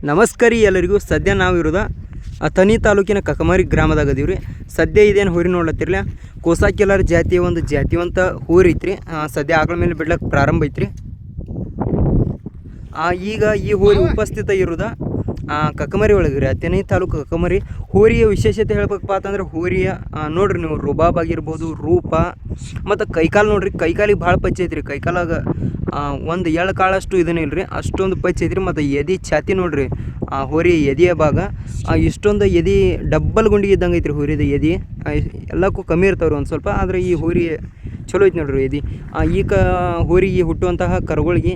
ನಮಸ್ಕಾರ ರೀ ಎಲ್ಲರಿಗೂ. ಸದ್ಯ ನಾವಿರೋದ ಅಥಣಿ ತಾಲೂಕಿನ ಕಕಮರಿ ಗ್ರಾಮದಾಗ ಅದೀವಿ ರೀ. ಸದ್ಯ ಇದೇನು ಹೋರಿ ನೋಡ್ಲತ್ತಿರಲ್ಲ, ಕೋಸಾಕಿಲ್ಲರ್ ಜಾತಿಯ ಒಂದು ಜಾತಿವಂತ ಹೋರಿ ಐತ್ರಿ. ಸದ್ಯ ಆಕಳ ಮೇಲೆ ಬಿಡ್ಲಕ್ಕೆ ಪ್ರಾರಂಭ ಐತ್ರಿ. ಈಗ ಈ ಹೋರಿ ಉಪಸ್ಥಿತ ಇರೋದ ಕಕಮರಿ ಒಳಗೆ ರೀ, ಅಥಣಿ ತಾಲೂಕು ಕಕಮರಿ. ಹೋರಿಯ ವಿಶೇಷತೆ ಹೇಳ್ಬೇಕಪ್ಪ ಅಂತಂದ್ರೆ ಹೋರಿಯ ನೋಡ್ರಿ ನೀವು ರುಬಾಬ್ ಆಗಿರ್ಬೋದು, ರೂಪ ಮತ್ತು ಕೈಕಾಲು ನೋಡ್ರಿ. ಕೈಕಾಲಿಗೆ ಭಾಳ ಪಚ್ಚ ಐತ್ರಿ. ಕೈಕಾಲಾಗ ಒಂದು ಎಳ್ಳು ಕಾಳಷ್ಟು ಇದನ್ನಿಲ್ಲ ರೀ, ಅಷ್ಟೊಂದು ಪಚ್ಚ ಐತ್ರಿ. ಮತ್ತು ಎದೆ ಛಾತಿ ನೋಡ್ರಿ, ಹೋರಿ ಎದೆಯ ಭಾಗ ಇಷ್ಟೊಂದು ಎದೆ ಡಬ್ಬಲ್ ಗುಂಡಿಗೆ ಇದ್ದಂಗೆ ಐತ್ರಿ. ಹೋರಿದ ಎದೆ ಎಲ್ಲಕ್ಕೂ ಕಮ್ಮಿ ಇರ್ತಾವ್ರಿ ಒಂದು ಸ್ವಲ್ಪ, ಆದರೆ ಈ ಹೋರಿ ಚಲೋ ಐತಿ ನೋಡ್ರಿ ಎದೆ. ಹೋರಿಗೆ ಹುಟ್ಟುವಂತಹ ಕರುಗಳಿಗೆ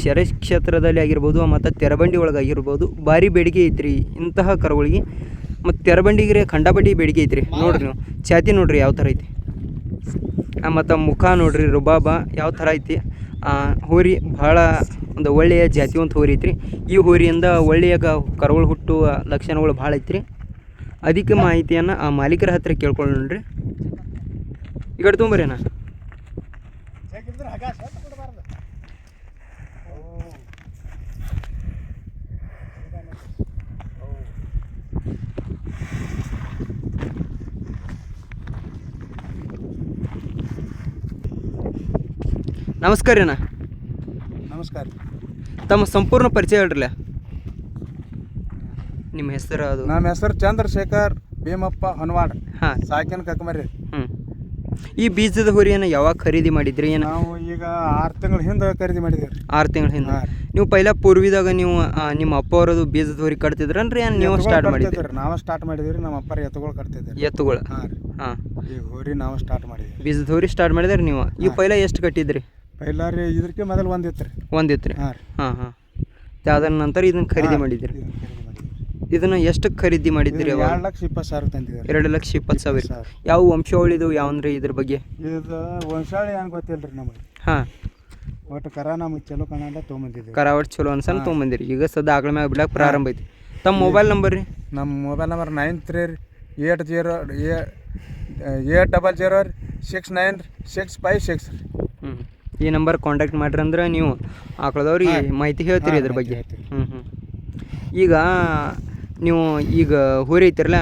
ಶೆರೆ ಕ್ಷೇತ್ರದಲ್ಲಿ ಆಗಿರ್ಬೋದು ಮತ್ತು ತೆರಬಂಡಿ ಒಳಗಾಗಿರ್ಬೋದು ಭಾರಿ ಬೇಡಿಕೆ ಐತ್ರಿ ಇಂತಹ ಕರುಗಳಿಗೆ. ಮತ್ತು ತೆರಬಂಡಿಗೆ ಖಂಡಾಪಟ್ಟಿ ಬೇಡಿಕೆ ಐತ್ರಿ. ನೋಡ್ರಿ ನೀವು ಛಾತಿ ನೋಡ್ರಿ ಯಾವ ಥರ ಐತಿ, ಮತ್ತು ಮುಖ ನೋಡ್ರಿ ರುಬಾಬ ಯಾವ ಥರ ಐತಿ. ಹೋರಿ ಭಾಳ ಒಂದು ಒಳ್ಳೆಯ ಜಾತಿವಂತ ಹೋರಿ ಐತ್ರಿ. ಈ ಹೋರಿಯಿಂದ ಒಳ್ಳೆಯ ಕರುಗಳು ಹುಟ್ಟುವ ಲಕ್ಷಣಗಳು ಭಾಳ ಐತ್ರಿ. ಅಧಿಕ ಮಾಹಿತಿಯನ್ನು ಆ ಮಾಲೀಕರ ಹತ್ತಿರ ಕೇಳ್ಕೊಳ್ಳೋಣ್ರಿ. ಈ ಕಡೆ ತೊಗೊಂಬರೇನಾ. ನಮಸ್ಕಾರ ರೀ ಅಣ್ಣ. ನಮಸ್ಕಾರ. ತಮ್ಮ ಸಂಪೂರ್ಣ ಪರಿಚಯ ಹೇಳ್ರಲ್ಲ, ನಿಮ್ಮ ಹೆಸರು ಅದು? ನಮ್ಮ ಹೆಸರು ಚಂದ್ರಶೇಖರ್ ಭೀಮಪ್ಪ ಹೊನವಾಡ. ಹಾಂ, ಸಾಕಿನ ಕಕಮರಿ. ಈ ಬೀಜದ ಹೋರಿಯನ್ನು ಯಾವಾಗ ಖರೀದಿ ಮಾಡಿದ್ರಿ? ಏನು ನಾವು ಈಗ 6 ತಿಂಗಳ ಹಿಂದೆ ಖರೀದಿ ಮಾಡಿದ್ದೀವಿ. 6 ತಿಂಗಳ ಹಿಂದೆ. ನೀವು ಪೈಲ ಪೂರ್ವಿದಾಗ ನೀವು ನಿಮ್ಮ ಅಪ್ಪ ಅವರದು ಬೀಜದ ಹೋರಿ ಕಟ್ತಿದ್ರನ್ರಿ? ನೀವು ಸ್ಟಾರ್ಟ್ ಮಾಡಿದ್ರಿ? ನಾವು ಸ್ಟಾರ್ಟ್ ಮಾಡಿದ್ವಿ. ನಮ್ಮ ಅಪ್ಪರ ಎತ್ತುಗಳು ಕಟ್ತಿದ್ರಿ. ಎತ್ತುಗಳು? ಹಾಂ. ಈಗ ಹೋರಿ ನಾವು ಸ್ಟಾರ್ಟ್ ಮಾಡಿದ್ವಿ. ಬೀಜದ ಹೋರಿ ಸ್ಟಾರ್ಟ್ ಮಾಡಿದ್ರಿ ನೀವು. ಈ ಪೈಲ ಎಷ್ಟು ಕಟ್ಟಿದ್ರಿ? ಪೈಲ ರೀ ಇದಕ್ಕೆ ಮೊದಲು ಒಂದಿತ್ತು ರೀ. ಒಂದಿತ್ತು ರೀ. ಹಾಂ ಹಾಂ. ಅದಾದ ನಂತರ ಇದನ್ನು ಖರೀದಿ ಮಾಡಿದ್ರಿ. ಇದನ್ನು ಎಷ್ಟಕ್ಕೆ ಖರೀದಿ ಮಾಡಿದ್ರಿ? 2,20,000 ತಂದಿದ್ದೀರಿ. 2,20,000. ಯಾವ ವಂಶಾವಳಿದು ಯಾವಂದ್ರಿ ಇದ್ರ ಬಗ್ಗೆ? ಇದು ವಂಶಾವಳಿ ಏನು ಗೊತ್ತಿಲ್ಲ ರೀ ನಮಗೆ. ಹಾಂ. ಒಟ್ಟು ಕರ ನಮಗೆ ಚಲೋ ಕನ್ನಡ ತೊಗೊಂಬಂದಿದ್ದೀವಿ. ಕರ ಒಟ್ಟು ಚಲೋ ಅನ್ಸನ್ ತೊಗೊಂಬಂದಿರಿ. ಈಗ ಸದ್ಯ ಆಕಳ ಮ್ಯಾಗ ಬಿಡಕ್ಕೆ ಪ್ರಾರಂಭ ಐತಿ. ತಮ್ಮ ಮೊಬೈಲ್ ನಂಬರ್ ರೀ? ನಮ್ಮ ಮೊಬೈಲ್ ನಂಬರ್ 9380696566. ಈ ನಂಬರ್ ಕಾಂಟ್ಯಾಕ್ಟ್ ಮಾಡ್ರಿ ಅಂದ್ರೆ ನೀವು ಆಕಳದವ್ರಿಗೆ ಮಾಹಿತಿ ಹೇಳ್ತೀರಿ ಇದ್ರ ಬಗ್ಗೆ. ಈಗ ನೀವು ಈಗ ಹೋರಿ ಐತಿರಲ್ಲ,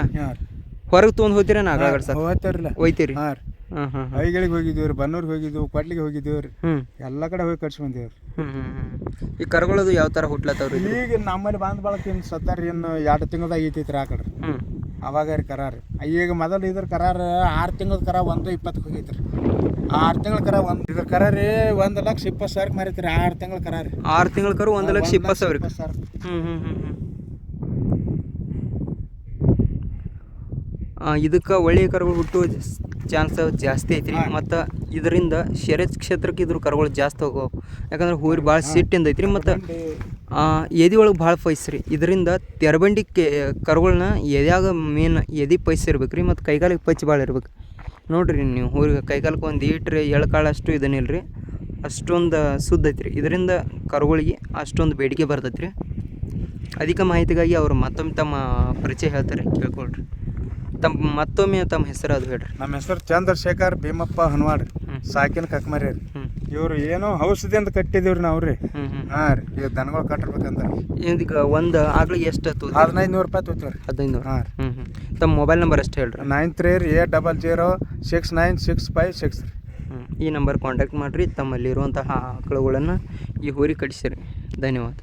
ಹೊರಗೆ ತೊಗೊಂಡು ಹೋಗ್ತೀರ ನಾ ಆಗಳ ಸರ್? ಹೋಯ್ತೀರಿ? ಐಗಳಿಗೆ ಹೋಗಿದ್ದೀವಿ ರೀ, ಬನ್ನೂರಿಗೆ ಹೋಗಿದ್ದೀವಿ, ಕೊಟ್ಲಿಗೆ ಹೋಗಿದ್ದೀವಿ ರೀ. ಎಲ್ಲ ಕಡೆ ಹೋಗಿ ಕಟ್ಸಿ ಬಂದೀವಿ ರೀ. ಈ ಕರುಗಳದು ಯಾವ ಥರ ಹುಟ್ಲತ್ತವ್ರಿ? ಈಗ ನಮ್ಮಲ್ಲಿ ಬಂದ ಬಳಕ ಇನ್ನು ಸತ್ತಾರ ಇನ್ನು 2 ತಿಂಗಳದಾಗ ಐತೈತ್ರಿ ಆ ಕಡೆ. ಅವಾಗ ರೀ ಕರಾರ. ಈಗ ಮೊದಲು ಇದ್ರ ಕರಾರ 6 ತಿಂಗಳ ಕರ 1,20,000 ಹೋಗೈತ್ರಿ. 6 ತಿಂಗಳ ಕರ ಇದ್ರ ಕರ ರೀ 1,20,000 ಮಾರೈತ್ರಿ. 6 ತಿಂಗಳ ಕರ ರೀ. 6 ತಿಂಗಳ ಕರು 1,20,000. ಇದಕ್ಕೆ ಒಳ್ಳೆಯ ಕರುಗಳು ಹುಟ್ಟುವ ಚಾನ್ಸ್ ಜಾಸ್ತಿ ಐತ್ರಿ. ಮತ್ತು ಇದರಿಂದ ಶೆರೆ ಕ್ಷೇತ್ರಕ್ಕೆ ಇದ್ರ ಕರುಗಳು ಜಾಸ್ತಿ ಹೋಗೋ, ಯಾಕಂದ್ರೆ ಹೋರಿ ಭಾಳ ಸಿಟ್ಟಿಂದ ಐತ್ರಿ. ಮತ್ತು ಎದೆ ಒಳಗೆ ಭಾಳ ಪೈಸ್ರಿ. ಇದರಿಂದ ತೆರಬಂಡಿ ಕರುಗಳನ್ನ ಎದ್ಯಾಗ ಮೇನ್ ಎದೆ ಪೈಸಿರ್ಬೇಕು ರೀ. ಮತ್ತು ಕೈಕಾಲಿಗೆ ಪಚ್ಚಿ ಭಾಳ ಇರ್ಬೇಕು ನೋಡ್ರಿ. ನೀವು ಹೋರಿ ಕೈಕಾಲಕ್ಕೆ ಒಂದು ಈಟ್ರಿ ಎಳ್ಕಾಳಷ್ಟು ಇದನ್ನಿಲ್ಲ ರೀ, ಅಷ್ಟೊಂದು ಸುದ್ದ ಐತ್ರಿ. ಇದರಿಂದ ಕರುಗಳಿಗೆ ಅಷ್ಟೊಂದು ಬೇಡಿಕೆ ಬರ್ತೈತೆ ರೀ. ಅಧಿಕ ಮಾಹಿತಿಗಾಗಿ ಅವರು ಮತ್ತೊಮ್ಮೆ ತಮ್ಮ ಪರಿಚಯ ಹೇಳ್ತಾರೆ, ಕೇಳ್ಕೊಳ್ರಿ. ಮತ್ತೊಮ್ಮೆ ತಮ್ಮ ಹೆಸರು ಅದು ಹೇಳ್ರಿ. ನಮ್ಮ ಹೆಸರು ಚಂದ್ರಶೇಖರ್ ಭೀಮಪ್ಪ ಹೊನವಾಡ, ಸಾಕಿನ ಕಕಮರಿ ರೀ. ಇವ್ರು ಏನೋ ಔಷಧಿ ಅಂತ ಕಟ್ಟಿದೀವ್ರಿ ನಾವು ರೀ. ಹಾಂ ರೀ. ಈಗ ದನಗಳು ಕಟ್ಟಿರ್ಬೇಕಂದ್ರೆ ಈಗ ಒಂದು ಆಗ್ಲಿಗೆ ಎಷ್ಟು 1,500 ರೂಪಾಯಿ ತೊಗೊತೀವಿ ರೀ. 1,500. ಹಾಂ. ತಮ್ಮ ಮೊಬೈಲ್ ನಂಬರ್ ಅಷ್ಟು ಹೇಳ್ರಿ. 9380069656. ಈ ನಂಬರ್ ಕಾಂಟ್ಯಾಕ್ಟ್ ಮಾಡಿರಿ. ತಮ್ಮಲ್ಲಿರುವಂತಹ ಆಕಳುಗಳನ್ನು ಈ ಹೋರಿ ಕಟ್ಟಿಸಿರಿ. ಧನ್ಯವಾದ.